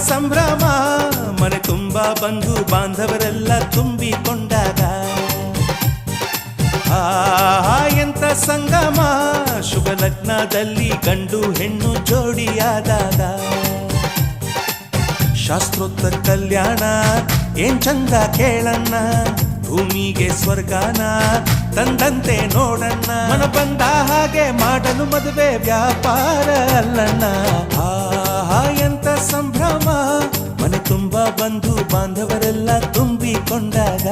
ಸಂಭ್ರಮ ಮನೆ ತುಂಬ ಬಂಧು ಬಾಂಧವರೆಲ್ಲ ತುಂಬಿಕೊಂಡಾಗ ಎಂತ ಸಂಗಮ ಶುಭ ಲಗ್ನದಲ್ಲಿ ಗಂಡು ಹೆಣ್ಣು ಜೋಡಿಯಾದಾಗ ಶಾಸ್ತ್ರೋಕ್ತ ಕಲ್ಯಾಣ ಏನ್ ಚಂದ ಕೇಳಣ್ಣ ಭೂಮಿಗೆ ಸ್ವರ್ಗಾನ ತಂದಂತೆ ನೋಡಣ್ಣ ಮನ ಬಂದ ಹಾಗೆ ಮಾಡಲು ಮದುವೆ ವ್ಯಾಪಾರ ಅಲ್ಲಣ್ಣ ಎಂತ ಸಂಭ್ರಮ ಮನೆ ತುಂಬ ಬಂಧು ಬಾಂಧವರೆಲ್ಲ ತುಂಬಿಕೊಂಡಾಗ